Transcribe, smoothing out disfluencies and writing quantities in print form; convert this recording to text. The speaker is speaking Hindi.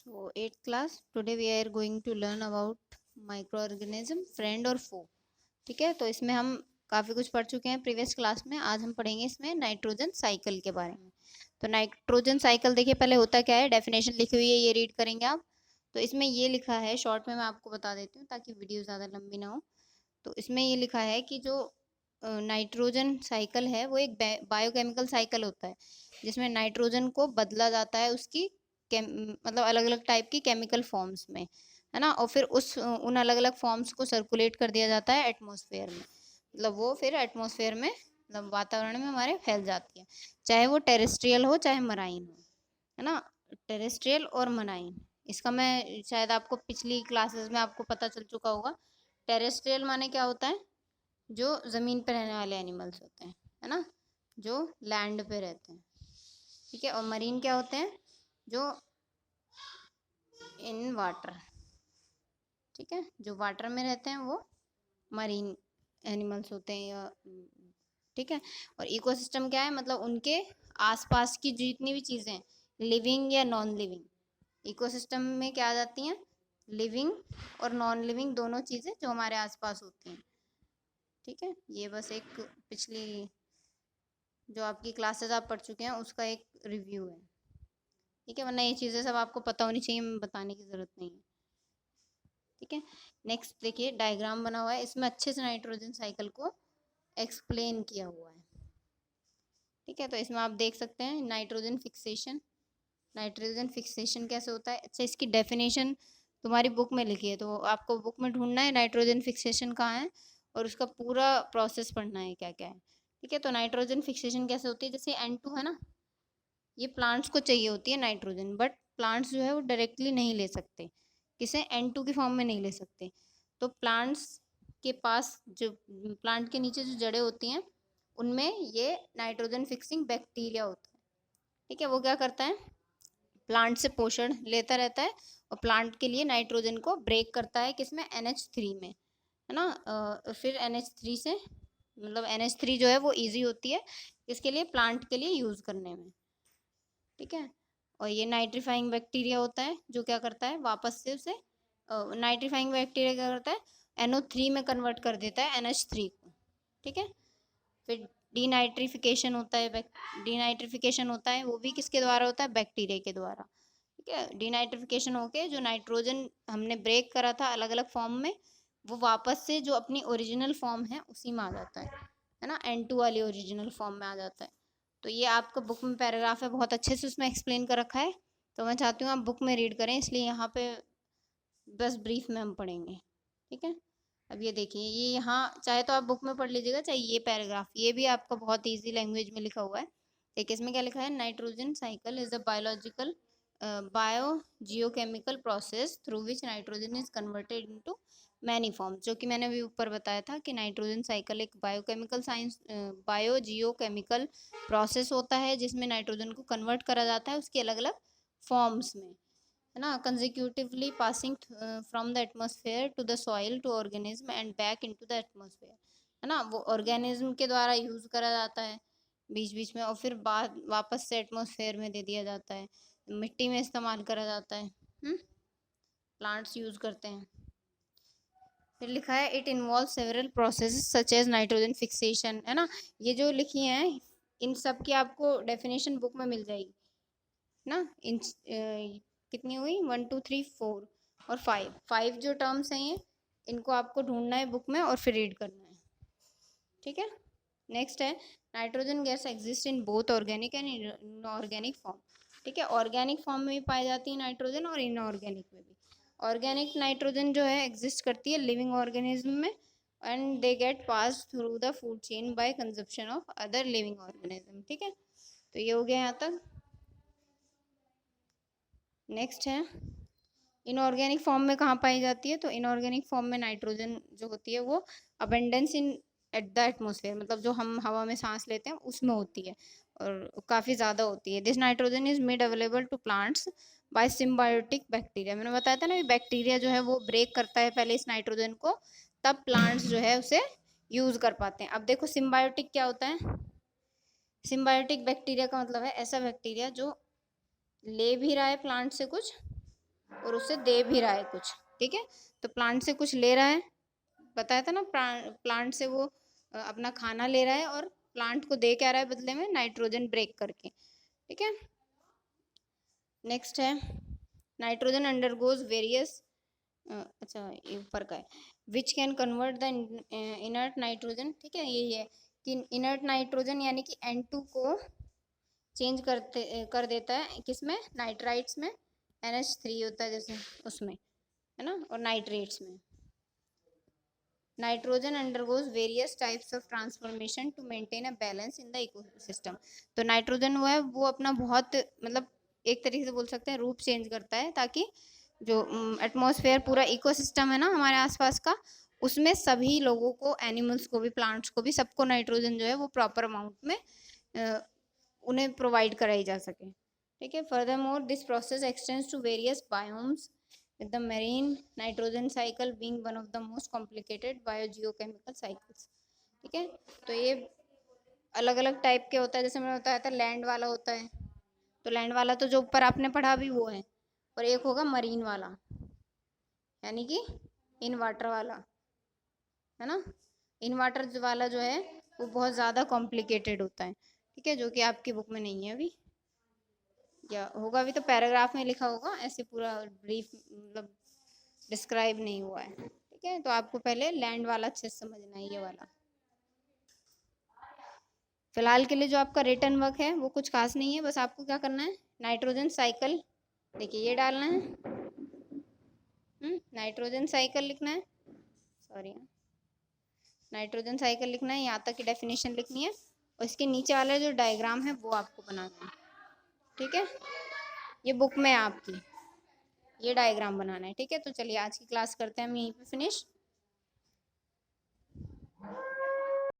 So, 8th class, today we are going to learn about microorganism, friend और foe. ठीक है, तो इसमें हम काफ़ी कुछ पढ़ चुके हैं प्रीवियस क्लास में. आज हम पढ़ेंगे इसमें नाइट्रोजन साइकिल के बारे में. तो नाइट्रोजन साइकिल देखिए पहले होता क्या है, डेफिनेशन लिखी हुई है, ये रीड करेंगे आप. तो इसमें ये लिखा है, शॉर्ट में मैं आपको बता देती हूँ ताकि वीडियो ज़्यादा लंबी ना हो. तो इसमें ये लिखा है कि जो नाइट्रोजन साइकिल है वो एक बायोकेमिकल साइकिल होता है जिसमें नाइट्रोजन को बदला जाता है उसकी मतलब अलग अलग टाइप की केमिकल फॉर्म्स में, है ना. और फिर उन अलग अलग फॉर्म्स को सर्कुलेट कर दिया जाता है एटमॉस्फेयर में. मतलब वो फिर एटमॉस्फेयर में, मतलब वातावरण में हमारे फैल जाती है, चाहे वो टेरेस्ट्रियल हो चाहे मराइन हो, है ना. टेरेस्ट्रियल और मराइन, इसका मैं शायद आपको पिछली क्लासेस में आपको पता चल चुका होगा. टेरेस्ट्रियल माने क्या होता है, जो ज़मीन पे रहने वाले एनिमल्स होते हैं, है ना, जो लैंड पे रहते हैं. ठीक है. और मरीन क्या होते हैं, जो इन वाटर, ठीक है, जो वाटर में रहते हैं वो मरीन एनिमल्स होते हैं. या ठीक है. और इकोसिस्टम क्या है, मतलब उनके आसपास की जितनी भी चीज़ें लिविंग या नॉन लिविंग, इकोसिस्टम में क्या आ जाती हैं, लिविंग और नॉन लिविंग दोनों चीज़ें जो हमारे आसपास होती हैं. ठीक है. ये बस एक पिछली जो आपकी क्लासेस आप पढ़ चुके हैं उसका एक रिव्यू है. ठीक है, वरना ये चीज़ें सब आपको पता होनी चाहिए, मैं बताने की ज़रूरत नहीं है. ठीक है. नेक्स्ट देखिए, डायग्राम बना हुआ है, इसमें अच्छे से नाइट्रोजन साइकिल को एक्सप्लेन किया हुआ है. ठीक है. तो इसमें आप देख सकते हैं नाइट्रोजन फिक्सेशन. नाइट्रोजन फिक्सेशन कैसे होता है, अच्छा इसकी डेफिनेशन तुम्हारी बुक में लिखी है, तो आपको बुक में ढूंढना है नाइट्रोजन फिक्सेशन कहाँ है और उसका पूरा प्रोसेस पढ़ना है क्या क्या है. ठीक है. तो नाइट्रोजन फिक्सेशन कैसे होती है, जैसे N2 है ना, ये प्लांट्स को चाहिए होती है नाइट्रोजन, बट प्लांट्स जो है वो डायरेक्टली नहीं ले सकते, किसे N2 की फॉर्म में नहीं ले सकते. तो प्लांट्स के पास जो प्लांट के नीचे जो जड़ें होती हैं उनमें ये नाइट्रोजन फिक्सिंग बैक्टीरिया होता है. ठीक है. वो क्या करता है, प्लांट से पोषण लेता रहता है और प्लांट के लिए नाइट्रोजन को ब्रेक करता है किसमें, NH3 में, है ना. फिर NH3 से, मतलब NH3 जो है वो इजी होती है इसके लिए, प्लांट के लिए यूज़ करने में. ठीक है. और ये नाइट्रीफाइंग बैक्टीरिया होता है जो क्या करता है, वापस से उसे नाइट्रीफाइंग बैक्टीरिया क्या करता है, NO3 में कन्वर्ट कर देता है NH3 को. ठीक है. फिर डीनाइट्रिफिकेशन होता है, डीनाइट्रिफिकेशन होता है, वो भी किसके द्वारा होता है, बैक्टीरिया के द्वारा. ठीक है. डीनाइट्रिफिकेशन होके जो नाइट्रोजन हमने ब्रेक करा था अलग अलग फॉर्म में, वो वापस से जो अपनी ओरिजिनल फॉर्म है उसी में आ जाता है ना, N2 वाली ओरिजिनल फॉर्म में आ जाता है. तो ये आपका बुक में पैराग्राफ है, बहुत अच्छे से उसमें एक्सप्लेन कर रखा है, तो मैं चाहती हूँ आप बुक में रीड करें, इसलिए यहाँ पे बस ब्रीफ में हम पढ़ेंगे. ठीक है. अब ये देखिए, ये यहाँ चाहे तो आप बुक में पढ़ लीजिएगा, चाहे ये पैराग्राफ, ये भी आपका बहुत इजी लैंग्वेज में लिखा हुआ है. देखिए इसमें क्या लिखा है, nitrogen cycle is a biological bio geochemical process through which nitrogen is converted into many form. जो कि मैंने अभी ऊपर बताया था कि नाइट्रोजन साइकिल एक biochemical science bio geochemical process होता है जिसमें नाइट्रोजन को कन्वर्ट करा जाता है उसकी अलग अलग फॉर्म्स में, है ना, consecutively passing from the atmosphere to the soil to organism and back into the atmosphere, है ना. वो ऑर्गेनिज्म के द्वारा यूज़ करा जाता है बीच बीच में, और फिर बाद वापस से एटमॉस्फेयर में दे दिया जाता है, मिट्टी में इस्तेमाल करा जाता है, प्लांट्स यूज़ करते हैं. फिर लिखा है it involve several process such as nitrogen fixation, है ना. ये जो लिखी हैं इन सब की आपको डेफिनेशन बुक में मिल जाएगी ना. इन कितनी हुई, 1 2 3 4 और 5 जो टर्म्स हैं ये, इनको आपको ढूंढना है बुक में और फिर रीड करना है. ठीक है. नेक्स्ट है, nitrogen gas exist in both organic and inorganic form. ठीक है. ऑर्गेनिक फॉर्म में भी पाई जाती है नाइट्रोजन और इनऑर्गेनिक में भी. ऑर्गेनिक नाइट्रोजन जो है एग्जिस्ट करती है लिविंग ऑर्गेनिज्म में, and they get pass through the food chain by consumption of other living organism. ठीक है. तो ये हो गया यहाँ तक. नेक्स्ट है, इनऑर्गेनिक फॉर्म में कहाँ पाई जाती है, तो इनऑर्गेनिक फॉर्म में नाइट्रोजन जो होती है वो abundance in at the atmosphere, मतलब जो हम हवा में सांस लेते हैं उसमें होती है और काफ़ी ज़्यादा होती है. This nitrogen is made available to plants by symbiotic bacteria. मैंने बताया था ना, ये बैक्टीरिया जो है वो ब्रेक करता है पहले इस नाइट्रोजन को, तब प्लांट्स जो है उसे यूज़ कर पाते हैं. अब देखो सिम्बायोटिक क्या होता है, सिम्बायोटिक बैक्टीरिया का मतलब है ऐसा बैक्टीरिया जो ले भी रहा है प्लांट से कुछ और उससे दे भी रहा है कुछ, ठीक है। तो प्लांट से कुछ ले रहा है, बताया था ना, प्लांट से वो अपना खाना ले रहा है और प्लांट को दे क्या रहा है बदले में, नाइट्रोजन ब्रेक करके, ठीक है। नेक्स्ट है नाइट्रोजन अंडरगोज वेरियस, अच्छा ये ऊपर का है, which can convert the inert nitrogen, ठीक है, यही है कि इनर्ट नाइट्रोजन यानी कि N2 को चेंज कर देता है किसमें, नाइट्राइट्स में, NH3 होता है जैसे उसमें, है ना, और नाइट्रेट्स में। Nitrogen undergoes various types of transformation to maintain a balance in the ecosystem. तो नाइट्रोजन वो है, वो अपना बहुत मतलब एक तरीके से बोल सकते हैं रूप चेंज करता है, ताकि जो एटमॉस्फेयर पूरा इकोसिस्टम है ना हमारे आसपास का, उसमें सभी लोगों को, एनिमल्स को भी, प्लांट्स को भी, सबको नाइट्रोजन जो है वो प्रॉपर अमाउंट में उन्हें प्रोवाइड कराई जा सके, ठीक है। Furthermore this process extends to various biomes with the marine nitrogen cycle being one of the most complicated biogeochemical cycles, ठीक है। तो ये अलग अलग टाइप के होता है, जैसे मैंने बताया था लैंड वाला होता है, तो लैंड वाला तो जो ऊपर आपने पढ़ा भी वो है, और एक होगा मरीन वाला, यानी कि इन वाटर वाला, है ना। इन वाटर वाला जो है वो बहुत ज़्यादा कॉम्प्लिकेटेड होता है, ठीक है, जो कि आपकी बुक में नहीं है अभी, या होगा भी तो पैराग्राफ में लिखा होगा, ऐसे पूरा ब्रीफ मतलब डिस्क्राइब नहीं हुआ है, ठीक है। तो आपको पहले लैंड वाला अच्छे से समझना है, ये वाला। फिलहाल के लिए जो आपका रिटर्न वर्क है वो कुछ खास नहीं है, बस आपको क्या करना है, नाइट्रोजन साइकिल, देखिए ये डालना है, नाइट्रोजन साइकिल लिखना है, सॉरी, नाइट्रोजन साइकिल लिखना है, यहाँ तक की डेफिनेशन लिखनी है, और इसके नीचे वाला जो डायग्राम है वो आपको बनाना है, ठीक है। ये बुक में है आपकी, ये डायग्राम बनाना है, ठीक है। तो चलिए आज की क्लास करते हैं हम यहीं पे फिनिश।